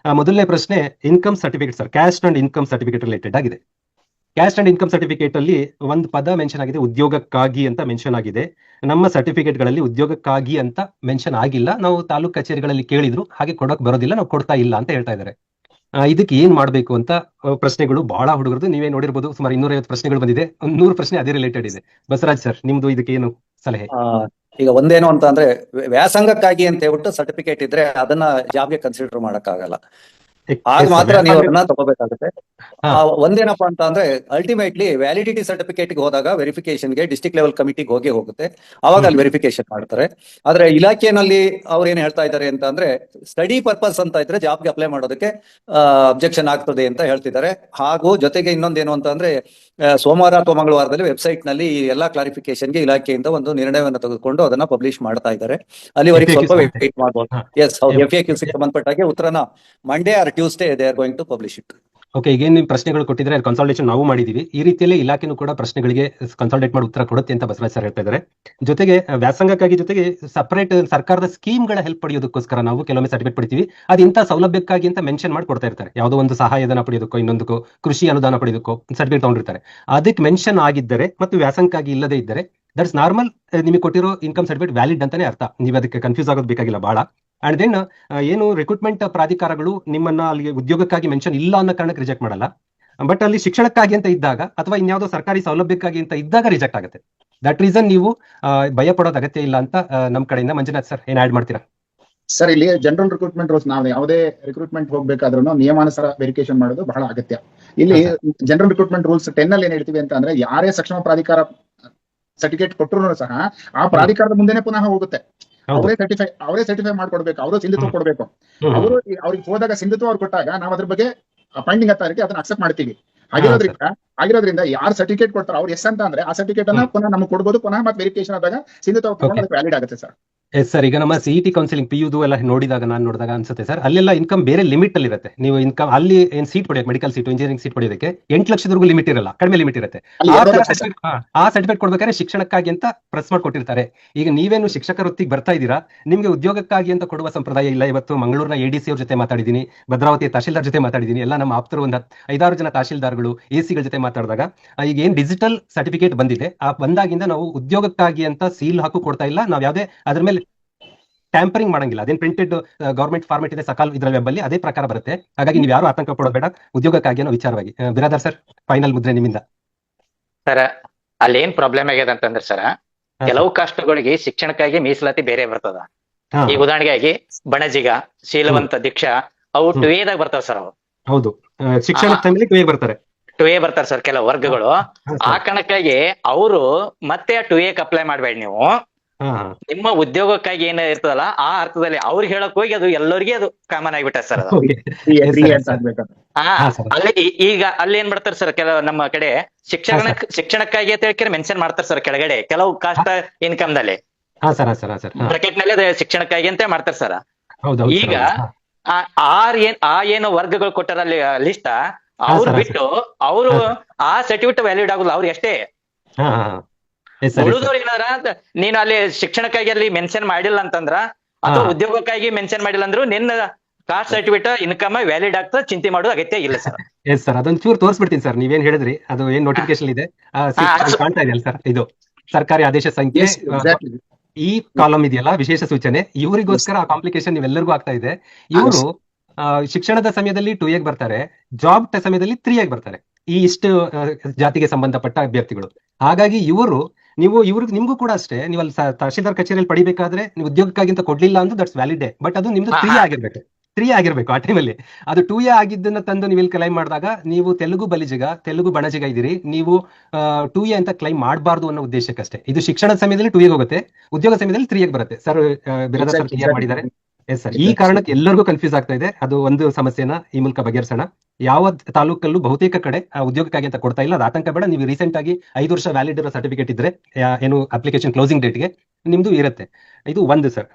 ಮೊದಲನೇ ಪ್ರಶ್ನೆ income certificate sir, caste and income certificate related ಆಗಿದೆ. ಕ್ಯಾಸ್ಟ್ ಅಂಡ್ ಇನ್ಕಮ್ ಸರ್ಟಿಫಿಕೇಟ್ ಅಲ್ಲಿ ಒಂದು ಪದ ಮೆನ್ಷನ್ ಆಗಿದೆ, ಉದ್ಯೋಗಕ್ಕಾಗಿ ಅಂತ ಮೆನ್ಷನ್ ಆಗಿದೆ. ನಮ್ಮ ಸರ್ಟಿಫಿಕೇಟ್ ಗಳಲ್ಲಿ ಉದ್ಯೋಗಕ್ಕಾಗಿ ಅಂತ ಮೆನ್ಷನ್ ಆಗಿಲ್ಲ. ನಾವು ತಾಲೂಕ್ ಕಚೇರಿಗಳಲ್ಲಿ ಕೇಳಿದ್ರು, ಹಾಗೆ ಕೊಡೋಕ್ ಬರೋದಿಲ್ಲ, ನಾವು ಕೊಡ್ತಾ ಇಲ್ಲ ಅಂತ ಹೇಳ್ತಾ ಇದ್ದಾರೆ. ಇದಕ್ಕೆ ಏನ್ ಮಾಡ್ಬೇಕು ಅಂತ ಪ್ರಶ್ನೆಗಳು ಬಹಳ ಹುಡುಗರದು. ನೀವೇ ನೋಡಿರ್ಬೋದು, ಸುಮಾರು 250 ಪ್ರಶ್ನೆಗಳು ಬಂದಿದೆ. 100 ಪ್ರಶ್ನೆ ಅದೇ ರಿಲೇಟೆಡ್ ಇದೆ. ಬಸವರಾಜ್ ಸರ್, ನಿಮ್ದು ಇದಕ್ಕೆ ಏನು ಸಲಹೆ? ಈಗ ಒಂದೇನು ಅಂತ ಅಂದ್ರೆ, ವ್ಯಾಸಂಗಕ್ಕಾಗಿ ಅಂತ ಹೇಳ್ಬಿಟ್ಟು ಸರ್ಟಿಫಿಕೇಟ್ ಇದ್ರೆ ಅದನ್ನ ಜಾಬ್ಗೆ ಕನ್ಸಿಡರ್ ಮಾಡಕ್ಕಾಗಲ್ಲ. ಆಗ ಮಾತ್ರ ನೀವು ಅದನ್ನ ತಗೋಬೇಕಾಗುತ್ತೆ. ಒಂದೇನಪ್ಪಾ ಅಂತ ಅಂದ್ರೆ, ಅಲ್ಟಿಮೇಟ್ಲಿ ವ್ಯಾಲಿಡಿಟಿ ಸರ್ಟಿಫಿಕೇಟ್ ಹೋದಾಗ ವೆರಿಫಿಕೇಶನ್ಗೆ ಡಿಸ್ಟ್ರಿಕ್ಟ್ ಲೆವೆಲ್ ಕಮಿಟಿಗೆ ಹೋಗುತ್ತೆ. ಅವಾಗ ಅಲ್ಲಿ ವೆರಿಫಿಕೇಶನ್ ಮಾಡ್ತಾರೆ. ಆದ್ರೆ ಇಲಾಖೆನಲ್ಲಿ ಅವ್ರು ಏನ್ ಹೇಳ್ತಾ ಇದ್ದಾರೆ ಅಂತ ಅಂದ್ರೆ, ಸ್ಟಡಿ ಪರ್ಪಸ್ ಅಂತ ಇದ್ರೆ ಜಾಬ್ಗೆ ಅಪ್ಲೈ ಮಾಡೋದಕ್ಕೆ ಅಬ್ಜೆಕ್ಷನ್ ಆಗ್ತದೆ ಅಂತ ಹೇಳ್ತಿದ್ದಾರೆ. ಹಾಗೂ ಜೊತೆಗೆ ಇನ್ನೊಂದೇನು ಅಂತ ಅಂದ್ರೆ, ಸೋಮವಾರ ಅಥವಾ ಮಂಗಳವಾರದಲ್ಲಿ ವೆಬ್ಸೈಟ್ ನಲ್ಲಿ ಈ ಎಲ್ಲಾ ಕ್ಲಾರಿಫಿಕೇಶನ್ಗೆ ಇಲಾಖೆಯಿಂದ ಒಂದು ನಿರ್ಣಯವನ್ನು ತೆಗೆದುಕೊಂಡು ಅದನ್ನ ಪಬ್ಲಿಷ್ ಮಾಡ್ತಾ ಇದ್ದಾರೆ. ಅಲ್ಲಿವರೆಗೆ ಸ್ವಲ್ಪ ವೇಟ್ ಮಾಡಬಹುದು. ಎಸ್, ಹೌದು. FAQ ಸಂಬಂಧಪಟ್ಟ ಹಾಗೆ ಉತ್ತರನ Monday or Tuesday they are going to publish it. Okay, ಈಗ ನೀವು ಪ್ರಶ್ನೆಗಳು ಕೊಟ್ಟಿದ್ರೆ ಕನ್ಸಲ್ಟೇಷನ್ ನಾವು ಮಾಡಿದೀವಿ. ಈ ರೀತಿಯಲ್ಲಿ ಇಲಾಖೆನೂ ಕೂಡ ಪ್ರಶ್ನೆಗಳಿಗೆ ಕನ್ಸಲ್ಟೇಟ್ ಮಾಡಿ ಉತ್ತರ ಕೊಡುತ್ತೆ ಅಂತ ಬಸವರಾಜ್ ಸರ್ ಹೇಳ್ತಾ ಇದ್ದಾರೆ. ಜೊತೆಗೆ ವ್ಯಾಸಂಗಕ್ಕಾಗಿ ಜೊತೆಗೆ ಸಪರೇಟ್ ಸರ್ಕಾರದ ಸ್ಕೀಮ್ಗಳ ಹೆಲ್ಪ್ ಪಡೆಯೋದಕ್ಕೋಸ್ಕರ ನಾವು ಕೆಲವೊಮ್ಮೆ ಸರ್ಟಿಫಿಕೇಟ್ ಪಡಿತೀವಿ. ಅದು ಇಂಥ ಸೌಲಭ್ಯಕ್ಕಾಗಿ ಅಂತ ಮೆನ್ಷನ್ ಮಾಡಿ ಕೊಡ್ತಾ ಇರ್ತಾರೆ. ಯಾವುದೋ ಒಂದು ಸಹಾಯಧನ ಪಡೆಯೋದಕ್ಕೋ, ಇನ್ನೊಂದಕ್ಕೋ, ಕೃಷಿ ಅನುದಾನ ಪಡೆಯೋದಕ್ಕೋ ಸರ್ಟಿಫಿಕೇಟ್ ತಗೊಂಡಿರ್ತಾರೆ. ಅದಕ್ಕೆ ಮೆನ್ಷನ್ ಆಗಿದ್ದರೆ ಮತ್ತು ವ್ಯಾಸಂಗಕ್ಕಾಗಿ ಇಲ್ಲದೆ ಇದ್ದರೆ ದಟ್ಸ್ ನಾರ್ಮಲ್. ನಿಮಗೆ ಕೊಟ್ಟಿರೋ ಇನ್ಕಮ್ ಸರ್ಟಿಫಿಕೇಟ್ ವ್ಯಾಲಿಡ್ ಅಂತಾನೆ ಅರ್ಥ. ನೀವು ಅದಕ್ಕೆ ಕನ್ಫ್ಯೂಸ್ ಆಗೋದು ಬೇಕಾಗಿಲ್ಲ ಬಹಳ. ಅಂಡ್ ದೆನ್ ಏನು ರಿಕ್ರೂಟ್ಮೆಂಟ್ ಪ್ರಾಧಿಕಾರಗಳು ನಿಮ್ಮನ್ನ ಅಲ್ಲಿ ಉದ್ಯೋಗಕ್ಕಾಗಿ ಮೆನ್ಷನ್ ಇಲ್ಲ ಅನ್ನೋ ಕಾರಣಕ್ಕೆ ರಿಜೆಕ್ಟ್ ಮಾಡಲ್ಲ. ಬಟ್ ಅಲ್ಲಿ ಶಿಕ್ಷಣಕ್ಕಾಗಿ ಅಂತ ಇದ್ದಾಗ ಅಥವಾ ಇನ್ಯಾವುದೋ ಸರ್ಕಾರಿ ಸೌಲಭ್ಯಕ್ಕಾಗಿ ಅಂತ ಇದ್ದಾಗ ರಿಜೆಕ್ಟ್ ಆಗುತ್ತೆ. ದಟ್ ರೀಸನ್ ನೀವು ಭಯ ಪಡೋದು ಅಗತ್ಯ ಇಲ್ಲ ಅಂತ ನಮ್ಮ ಕಡೆಯಿಂದ. ಮಂಜುನಾಥ್ ಸರ್, ಏನ್ ಆಡ್ ಮಾಡ್ತೀರಾ? ಸರ್, ಇಲ್ಲಿ ಜನರಲ್ ರಿಕ್ರೂಟ್ಮೆಂಟ್ ರೂಲ್ಸ್, ನಾವು ಯಾವುದೇ ರಿಕ್ರೂಟ್ಮೆಂಟ್ ಹೋಗ್ಬೇಕಾದ್ರೂ ನಿಯಮಾನುಸಾರ ವೆರಿಫಿಕೇಶನ್ ಮಾಡೋದು ಬಹಳ ಅಗತ್ಯ. ಇಲ್ಲಿ ಜನರಲ್ ರಿಕ್ರೂಟ್ಮೆಂಟ್ ರೂಲ್ಸ್ 10 ಅಲ್ಲಿ ಏನ್ ಹೇಳ್ತೀವಿ ಅಂತ ಅಂದ್ರೆ, ಯಾರೇ ಸಕ್ಷಮ ಪ್ರಾಧಿಕಾರ ಸರ್ಟಿಫಿಕೇಟ್ ಕೊಟ್ಟರು ಸಹ ಆ ಪ್ರಾಧಿಕಾರದ ಮುಂದೆನೆ ಪುನಃ ಹೋಗುತ್ತೆ. ಅವರೇ ಸರ್ಟಿಫೈ ಮಾಡ್ಕೊಡ್ಬೇಕು, ಅವರು ಸಿಂಧುತ್ವ ಕೊಡ್ಬೇಕು. ಅವರು ಅವ್ರಿಗೆ ಹೋದಾಗ ಸಿಂಧುತ್ವ ಅವ್ರು ಕೊಟ್ಟಾಗ ನಾವು ಅದ್ರ ಬಗ್ಗೆ ಅಪಾಯಿಂಟಿಂಗ್ ಅಥಾರಿಟಿ ಅದನ್ನ ಅಕ್ಸೆಪ್ಟ್ ಮಾಡ್ತೀವಿ. ಆಗಿರೋದ್ರಿಂದ ಯಾರು ಸರ್ಟಿಫಿಕೇಟ್ ಕೊಡ್ತಾರೋ ಅವ್ರು ಎಸ್ ಅಂತ ಅಂದ್ರೆ ಆ ಸರ್ಟಿಫಿಕೇಟ್ ಅನ್ನ ಪುನಃ ನಮ್ಗೆ ಕೊಡ್ಬೋದು. ಪುನಃ ಮತ್ತೆ ವೆರಿಫಿಕೇಶನ್ ಆದಾಗ ಸಿಂಧುತ್ವ ವ್ಯಾಲಿಡ್ ಆಗುತ್ತೆ ಸರ್. ಎಸ್ ಸರ್, ಈಗ ನಮ್ಮ CET ಕೌನ್ಸಿಲಿಂಗ್ PU ಎಲ್ಲ ನೋಡಿದಾಗ ಅನ್ಸುತ್ತೆ ಸರ್, ಅಲ್ಲೆಲ್ಲ ಇನ್ಕಮ್ ಬೇರೆ ಲಿಮಿಟ್ ಅಲ್ಲಿ ಇರುತ್ತೆ. ನೀವು ಇನ್ಕಮ್ ಅಲ್ಲಿ ಏನ್ ಸೀಟ್ ಪಡೆಯೋಕೆ, ಮೆಡಿಕಲ್ ಸೀಟ್, ಇಂಜಿನಿಯರಿಂಗ್ ಸೀಟ್ ಪಡೆಯೋದಕ್ಕೆ 8 ಲಕ್ಷದವರೆಗೂ ಲಿಮಿಟ್ ಇರಲ್ಲ, ಕಡಿಮೆ ಲಿಮಿಟ್ ಇರುತ್ತೆ. ಆ ಸರ್ಟಿಫಿಕೇಟ್ ಕೊಡ್ಬೇಕಾದ್ರೆ ಶಿಕ್ಷಣಕ್ಕಾಗಿ ಅಂತ ಪ್ರೆಸ್ ಮಾಡ್ಕೊಟ್ಟಿರ್ತಾರೆ. ಈಗ ನೀವೇನು ಶಿಕ್ಷಕ ವೃತ್ತಿಗೆ ಬರ್ತಾ ಇದ್ದೀರಾ, ನಿಮ್ಗೆ ಉದ್ಯೋಗಕ್ಕಾಗಿ ಅಂತ ಕೊಡುವ ಸಂಪ್ರದಾಯ ಇಲ್ಲ. ಇವತ್ತು ಮಂಗಳೂರಿನ ADC ಅವ್ರ ಜೊತೆ ಮಾತಾಡಿದ್ದೀನಿ, ಭದ್ರಾವತಿಯ ತಹಶೀಲ್ದಾರ್ ಜೊತೆ ಮಾತಾಡಿದ್ದೀನಿ. ಎಲ್ಲ ನಮ್ಮ ಆಪ್ತರು ಒಂದು 5-6 ಜನ ತಹಶೀಲ್ದಾರ್ಗಳು, AC ಗಳ ಜೊತೆ ಮಾತಾಡಿದಾಗ ಈಗ ಏನ್ ಡಿಜಿಟಲ್ ಸರ್ಟಿಫಿಕೇಟ್ ಬಂದಿದೆ, ಆ ಬಂದಾಗಿಂದ ನಾವು ಉದ್ಯೋಗಕ್ಕಾಗಿ ಅಂತ ಸೀಲ್ ಹಾಕು ಕೊಡ್ತಾ ಇಲ್ಲ. ನಾವ್ ಯಾವ್ದೇ ಅದ್ರ ಮೇಲೆ ಟ್ಯಾಂಪರಿಂಗ್ ಮಾಡಂಗಿಲ್ಲ. ಅದೇನ್ ಪ್ರಿಂಟೆಡ್ ಗವರ್ಮೆಂಟ್ ಫಾರ್ಮೆಟ್ ಇದೆ ಸಕಾಲ್ ಇದ್ರ ವೆಬ್ ಅಲ್ಲಿ, ಅದೇ ಪ್ರಕಾರ ಬರುತ್ತೆ. ಹಾಗಾಗಿ ನೀವು ಯಾರು ಆತಂಕ ಪಡೋದು ಬೇಡ ಉದ್ಯೋಗಕ್ಕಾಗಿ ಅನ್ನೋ ವಿಚಾರವಾಗಿ. ಬಿರಾದರ್ ಸರ್, ಫೈನಲ್ ಮುದ್ರೆ ನಿಮ್ಮಿಂದ. ಸರ್, ಅಲ್ಲಿ ಏನ್ ಪ್ರಾಬ್ಲಮ್ ಆಗ್ಯದ ಅಂತಂದ್ರೆ ಸರ್, ಕೆಲವು ಕಾಸ್ಟ್ಗಳಿಗೆ ಶಿಕ್ಷಣಕ್ಕಾಗಿ ಮೀಸಲಾತಿ ಬೇರೆ ಬರ್ತದ. ಈಗ ಉದಾಹರಣೆಗಾಗಿ ಬಣಜಿಗ, ಶೀಲವಂತ, ದೀಕ್ಷಾ, ಅವು 2A ದಾಗ ಬರ್ತಾವ ಸರ್. ಅವು ಹೌದು, ಶಿಕ್ಷಣ ಟೈಮಲ್ಲಿ 2A ಬರ್ತಾರೆ. 2A ಬರ್ತಾರೆ ಸರ್ ಕೆಲವು ವರ್ಗಗಳು. ಆ ಕಾರಣಕ್ಕಾಗಿ ಅವರು ಮತ್ತೆ 2A ಅಪ್ಲೈ ಮಾಡ್ಬೇಡಿ ನೀವು. ನಿಮ್ಮ ಉದ್ಯೋಗಕ್ಕಾಗಿ ಏನ ಇರ್ತದಲ್ಲ ಆ ಅರ್ಥದಲ್ಲಿ ಅವ್ರಿಗೆ ಹೇಳಕ್ ಹೋಗಿ ಅದು ಎಲ್ಲರಿಗೆ ಅದು ಕಾಮನ್ ಆಗಿಬಿಟ್ಟ ಸರ್. ಅದು ಅಲ್ಲಿ ಈಗ ಅಲ್ಲಿ ಏನ್ ಮಾಡ್ತಾರೆ ಸರ್, ಕೆಲವು ನಮ್ಮ ಕಡೆ ಶಿಕ್ಷಣಕ್ಕಾಗಿ ಅಂತ ಹೇಳಿ ಮೆನ್ಷನ್ ಮಾಡ್ತಾರೆ ಸರ್ ಕೆಳಗಡೆ ಕೆಲವು ಕಾಸ್ಟ್ ಇನ್ಕಮ್ ನಲ್ಲಿ, ಬ್ರಾಕೆಟ್ ನಲ್ಲಿ ಅದೇ ಶಿಕ್ಷಣಕ್ಕಾಗಿ ಅಂತ ಮಾಡ್ತಾರೆ ಸರ್. ಈಗ ಆ ಏನು ವರ್ಗಗಳು ಕೊಟ್ಟಾರ ಅಲ್ಲಿ ಲಿಸ್ಟ್, ಅವ್ರು ಬಿಟ್ಟು ಅವರು ಆ ಸರ್ಟಿಫಿಕೇಟ್ ವ್ಯಾಲಿಡ್ ಆಗುಲ್ಲ ಅವ್ರಿಗೆ ಅಷ್ಟೇ. ಉಳಿದವ್ರು ಏನಾದ್ರ ನೀನು ಅಲ್ಲಿ ಶಿಕ್ಷಣಕ್ಕಾಗಿ ಅಲ್ಲಿ ಮೆನ್ಷನ್ ಮಾಡಿಲ್ಲ ಅಂತಂದ್ರ ಅಥವಾ ಉದ್ಯೋಗಕ್ಕಾಗಿ ಮೆನ್ಷನ್ ಮಾಡಿಲ್ಲ ಅಂದ್ರು ನಿನ್ನ ಕಾಸ್ಟ್ ಸರ್ಟಿಫಿಕೇಟ್ ಇನ್ಕಮ್ ವ್ಯಾಲಿಡ್ ಆಗ್ತದ, ಚಿಂತೆ ಮಾಡೋದು ಅಗತ್ಯ ಇಲ್ಲ ಸರ್. ಎಸ್ ಸರ್, ಅದೊಂದು ಚೂರು ತೋರಿಸ್ಬಿಡ್ತೀನಿ ಸರ್. ನೀವೇನ್ ಹೇಳಿದ್ರಿ ಅದು ಏನ್ ನೋಟಿಫಿಕೇಶನ್ ಇದೆ ಕಾಣ್ತಾ ಇದೆಯಲ್ಲ ಸರ್, ಇದು ಸರ್ಕಾರಿ ಆದೇಶ ಸಂಖ್ಯೆ ಈ ಕಾಲಮ್ ಇದೆಯಲ್ಲ, ವಿಶೇಷ ಸೂಚನೆ, ಇವರಿಗೋಸ್ಕರ ಆ ಕಾಂಪ್ಲಿಕೇಶನ್ ನೀವೆಲ್ಲರಿಗೂ ಆಗ್ತಾ ಇದೆ. ಇವರು ಶಿಕ್ಷಣದ ಸಮಯದಲ್ಲಿ 2A ಬರ್ತಾರೆ, ಜಾಬ್ ಸಮಯದಲ್ಲಿ 3A ಬರ್ತಾರೆ, ಈ ಇಷ್ಟು ಜಾತಿಗೆ ಸಂಬಂಧಪಟ್ಟ ಅಭ್ಯರ್ಥಿಗಳು. ಹಾಗಾಗಿ ನಿಮ್ಗೂ ಕೂಡ ಅಷ್ಟೇ, ನೀವು ಅಲ್ಲಿ ತಹಶೀಲ್ದಾರ್ ಕಚೇರಿಯಲ್ಲಿ ಪಡಿಬೇಕಾದ್ರೆ ನೀವು ಉದ್ಯೋಗಕ್ಕಾಗಿ ಅಂತ ಕೊಡ್ಲಿಲ್ಲ ಅಂದ್ರೆ ದಟ್ಸ್ ವ್ಯಾಲಿಡ್. ಬಟ್ ಅದು ನಿಮ್ದು 3A ಆಗಿರ್ಬೇಕು ಆ ಟೈಮಲ್ಲಿ. ಅದು 2A ಆಗಿದ್ದನ್ನ ತಂದು ನೀವು ಇಲ್ಲಿ ಕ್ಲೈಮ್ ಮಾಡಿದಾಗ ನೀವು ತೆಲುಗು ಬಣಜಿಗ ಇದ್ದೀರಿ, ನೀವು 2A ಅಂತ ಕ್ಲೈಮ್ ಮಾಡಬಾರ್ದು ಅನ್ನೋ ಉದ್ದೇಶಕ್ಕಷ್ಟೇ. ಇದು ಶಿಕ್ಷಣದ ಸಮಯದಲ್ಲಿ 2A ಹೋಗುತ್ತೆ, ಉದ್ಯೋಗ ಸಮಯದಲ್ಲಿ 3A ಬರುತ್ತೆ ಸರ್. ಬಿರಾದರ್ ಸರ್ ಕ್ಲಿಯರ್ ಮಾಡಿದ್ದಾರೆ. ಎಸ್ ಸರ್, ಈ ಕಾರಣಕ್ಕೆ ಎಲ್ಲರಿಗೂ ಕನ್ಫ್ಯೂಸ್ ಆಗ್ತಾ ಇದೆ. ಅದು ಒಂದು ಸಮಸ್ಯೆನ ಈ ಮೂಲಕ ಬಗೆಹರಿಸೋಣ. ಯಾವ ತಾಲೂಕಲ್ಲೂ ಬಹುತೇಕ ಕಡೆ ಉದ್ಯೋಗಕ್ಕಾಗಿ ಅಂತ ಕೊಡ್ತಾ ಇಲ್ಲ, ಅದು ಆತಂಕ ಬೇಡ. ನೀವು ರೀಸೆಂಟ್ ಆಗಿ 5 ವರ್ಷ ವ್ಯಾಲಿಡ್ ಇರೋ ಸರ್ಟಿಫಿಕೇಟ್ ಇದ್ರೆ ಏನು ಅಪ್ಲಿಕೇಶನ್ ಕ್ಲೋಸಿಂಗ್ ಡೇಟ್ಗೆ ನಿಮ್ದು ಇರುತ್ತೆ. ಇದು ಒಂದು ಸರ್.